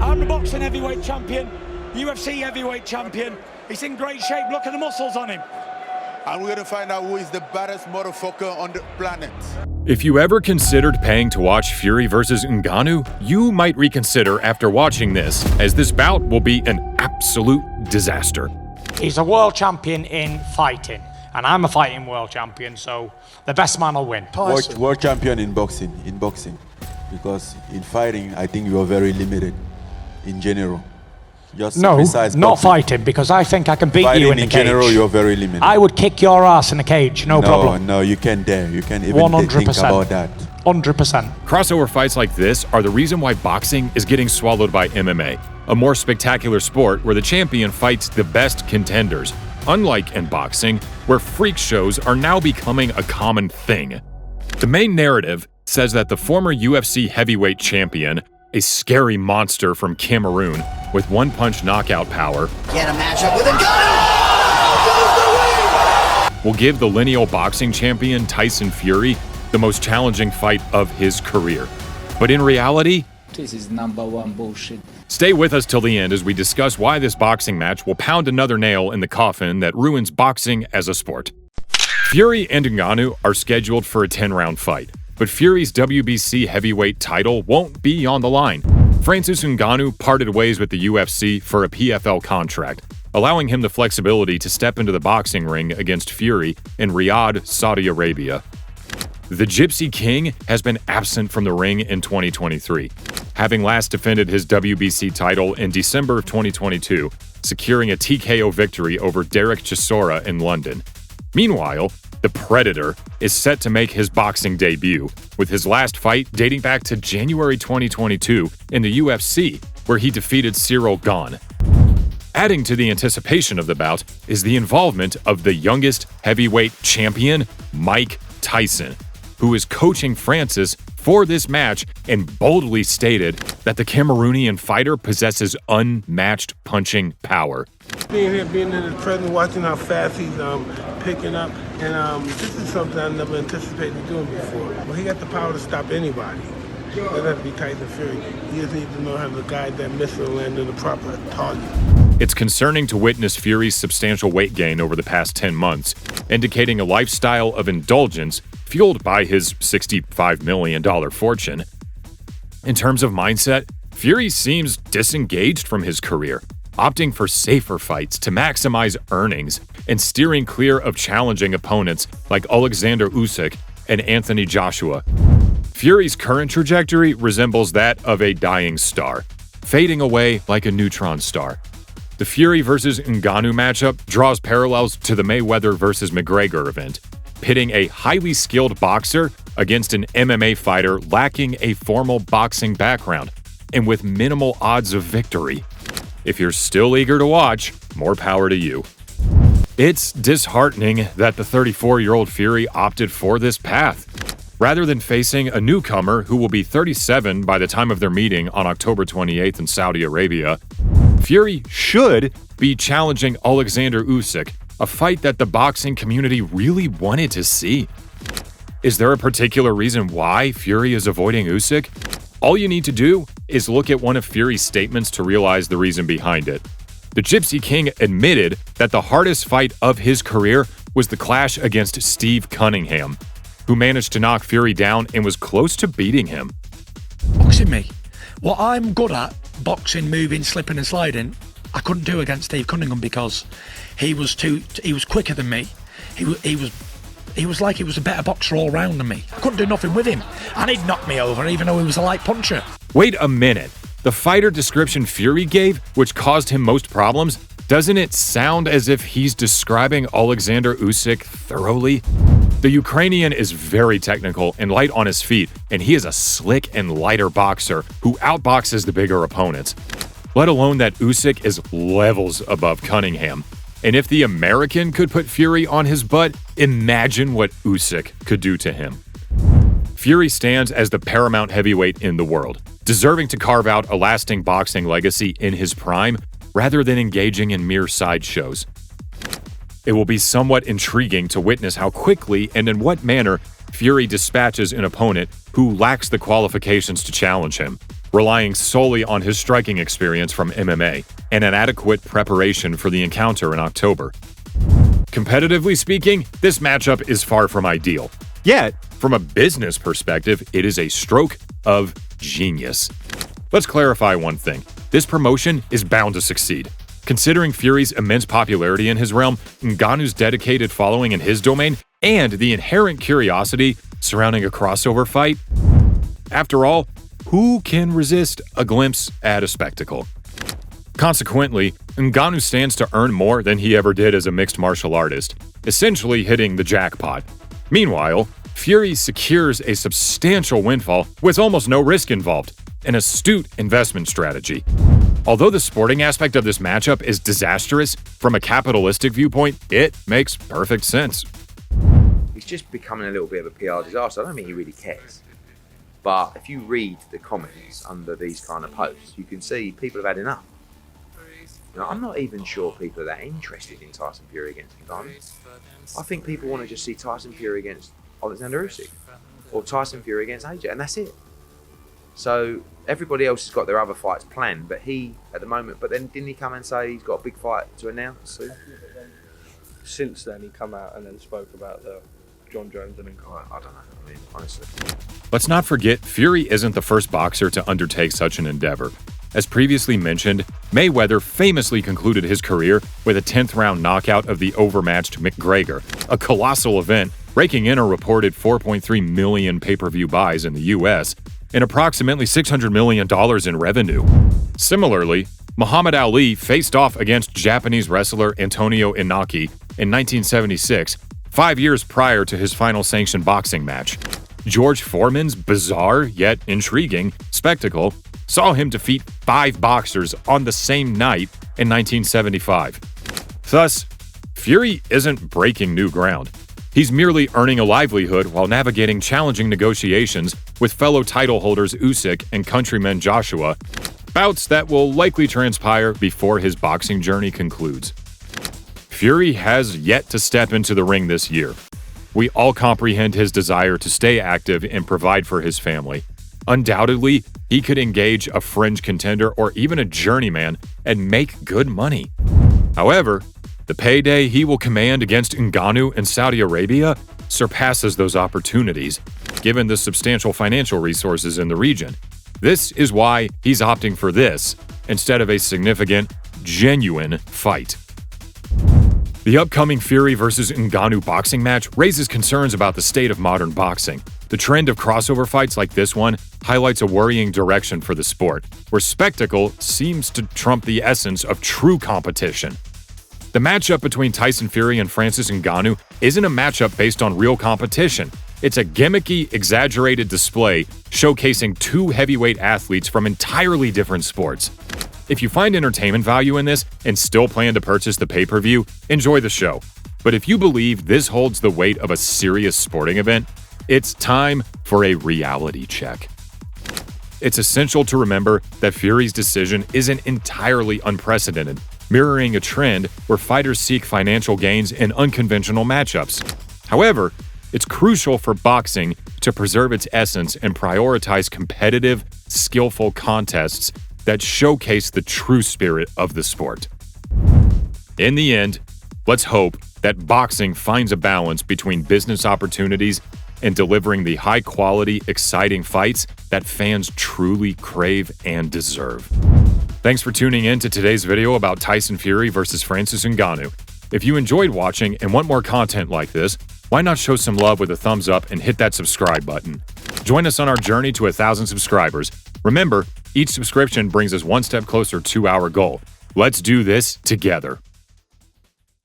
I'm the boxing heavyweight champion, UFC heavyweight champion. He's in great shape. Look at the muscles on him. And we're gonna find out who is the baddest motherfucker on the planet. If you ever considered paying to watch Fury versus Ngannou, you might reconsider after watching this, as this bout will be an absolute disaster. He's a world champion in fighting, and I'm a fighting world champion, so the best man will win. Tyson. World champion in boxing, because in fighting, I think you are very limited in general. Just no, besides not boxing. fighting, because I think I can beat Fighting you in the cage. in general, you're very limited. I would kick your ass in a cage, no problem. No, you can't dare. You can't even 100%. think about that. 100%. Crossover fights like this are the reason why boxing is getting swallowed by MMA, a more spectacular sport where the champion fights the best contenders, unlike in boxing, where freak shows are now becoming a common thing. The main narrative says that the former UFC heavyweight champion, a scary monster from Cameroon with one-punch knockout power, Get a matchup with Ngannou! will give the lineal boxing champion Tyson Fury the most challenging fight of his career. But in reality, This is #1 bullshit. stay with us till the end as we discuss why this boxing match will pound another nail in the coffin that ruins boxing as a sport. Fury and Ngannou are scheduled for a 10-round fight, but Fury's WBC heavyweight title won't be on the line. Francis Ngannou parted ways with the UFC for a PFL contract, allowing him the flexibility to step into the boxing ring against Fury in Riyadh, Saudi Arabia. The Gypsy King has been absent from the ring in 2023, having last defended his WBC title in December of 2022, securing a TKO victory over Derek Chisora in London. Meanwhile, the Predator is set to make his boxing debut, with his last fight dating back to January 2022 in the UFC, where he defeated Cyril Gane. Adding to the anticipation of the bout is the involvement of the youngest heavyweight champion, Mike Tyson, who is coaching Francis for this match and boldly stated that the Cameroonian fighter possesses unmatched punching power. Being here, being in the present, watching how fast he's picking up, and this is something I never anticipated doing before. Well, he got the power to stop anybody. It doesn't have to be Tyson Fury. He just needs to know how to guide that missile and land in the proper target. It's concerning to witness Fury's substantial weight gain over the past 10 months, indicating a lifestyle of indulgence fueled by his $65 million fortune. In terms of mindset, Fury seems disengaged from his career, opting for safer fights to maximize earnings and steering clear of challenging opponents like Alexander Usyk and Anthony Joshua. Fury's current trajectory resembles that of a dying star, fading away like a neutron star. The Fury versus Ngannou matchup draws parallels to the Mayweather versus McGregor event, pitting a highly skilled boxer against an MMA fighter lacking a formal boxing background and with minimal odds of victory. If you're still eager to watch, more power to you. It's disheartening that the 34-year-old Fury opted for this path. Rather than facing a newcomer who will be 37 by the time of their meeting on October 28th in Saudi Arabia, Fury should be challenging Alexander Usyk, a fight that the boxing community really wanted to see. Is there a particular reason why Fury is avoiding Usyk? All you need to do is look at one of Fury's statements to realize the reason behind it. The Gypsy King admitted that the hardest fight of his career was the clash against Steve Cunningham, who managed to knock Fury down and was close to beating him. Boxing me. What I'm good at, boxing, moving, slipping and sliding, I couldn't do against Steve Cunningham because he was quicker than me. He was like he was a better boxer all round than me. I couldn't do nothing with him. And he'd knock me over even though he was a light puncher. Wait a minute. The fighter description Fury gave, which caused him most problems, doesn't it sound as if he's describing Alexander Usyk thoroughly? The Ukrainian is very technical and light on his feet, and he is a slick and lighter boxer who outboxes the bigger opponents. Let alone that Usyk is levels above Cunningham. And if the American could put Fury on his butt, imagine what Usyk could do to him. Fury stands as the paramount heavyweight in the world, deserving to carve out a lasting boxing legacy in his prime rather than engaging in mere sideshows. It will be somewhat intriguing to witness how quickly and in what manner Fury dispatches an opponent who lacks the qualifications to challenge him, relying solely on his striking experience from MMA and an adequate preparation for the encounter in October. Competitively speaking, this matchup is far from ideal. Yet, from a business perspective, it is a stroke of genius. Let's clarify one thing. This promotion is bound to succeed. Considering Fury's immense popularity in his realm, Ngannou's dedicated following in his domain, and the inherent curiosity surrounding a crossover fight, after all, who can resist a glimpse at a spectacle? Consequently, Ngannou stands to earn more than he ever did as a mixed martial artist, essentially hitting the jackpot. Meanwhile, Fury secures a substantial windfall with almost no risk involved, an astute investment strategy. Although the sporting aspect of this matchup is disastrous, from a capitalistic viewpoint, it makes perfect sense. He's just becoming a little bit of a PR disaster. I don't think he really cares. But if you read the comments under these kind of posts, you can see people have had enough. You know, I'm not even sure people are that interested in Tyson Fury against Ngannou. I think people want to just see Tyson Fury against Alexander Usyk or Tyson Fury against AJ, and that's it. So everybody else has got their other fights planned, but he, at the moment, but then didn't he come and say he's got a big fight to announce soon? Since then, he come out and then spoke about the John Jones and Ngannou. I don't know. I mean, honestly. Let's not forget, Fury isn't the first boxer to undertake such an endeavor. As previously mentioned, Mayweather famously concluded his career with a 10th-round knockout of the overmatched McGregor, a colossal event raking in a reported 4.3 million pay-per-view buys in the U.S. and approximately $600 million in revenue. Similarly, Muhammad Ali faced off against Japanese wrestler Antonio Inoki in 1976, 5 years prior to his final sanctioned boxing match. George Foreman's bizarre yet intriguing spectacle saw him defeat 5 boxers on the same night in 1975. Thus, Fury isn't breaking new ground. He's merely earning a livelihood while navigating challenging negotiations with fellow title holders Usyk and countryman Joshua, bouts that will likely transpire before his boxing journey concludes. Fury has yet to step into the ring this year. We all comprehend his desire to stay active and provide for his family. Undoubtedly, he could engage a fringe contender or even a journeyman and make good money. However, the payday he will command against Ngannou in Saudi Arabia surpasses those opportunities, given the substantial financial resources in the region. This is why he's opting for this instead of a significant, genuine fight. The upcoming Fury vs. Ngannou boxing match raises concerns about the state of modern boxing. The trend of crossover fights like this one highlights a worrying direction for the sport, where spectacle seems to trump the essence of true competition. The matchup between Tyson Fury and Francis Ngannou isn't a matchup based on real competition. It's a gimmicky, exaggerated display showcasing 2 heavyweight athletes from entirely different sports. If you find entertainment value in this and still plan to purchase the pay-per-view, enjoy the show. But if you believe this holds the weight of a serious sporting event, it's time for a reality check. It's essential to remember that Fury's decision isn't entirely unprecedented, mirroring a trend where fighters seek financial gains in unconventional matchups. However, it's crucial for boxing to preserve its essence and prioritize competitive, skillful contests that showcase the true spirit of the sport. In the end, let's hope that boxing finds a balance between business opportunities and delivering the high-quality, exciting fights that fans truly crave and deserve. Thanks for tuning in to today's video about Tyson Fury versus Francis Ngannou. If you enjoyed watching and want more content like this, why not show some love with a thumbs up and hit that subscribe button? Join us on our journey to 1,000 subscribers. Remember, each subscription brings us one step closer to our goal. Let's do this together.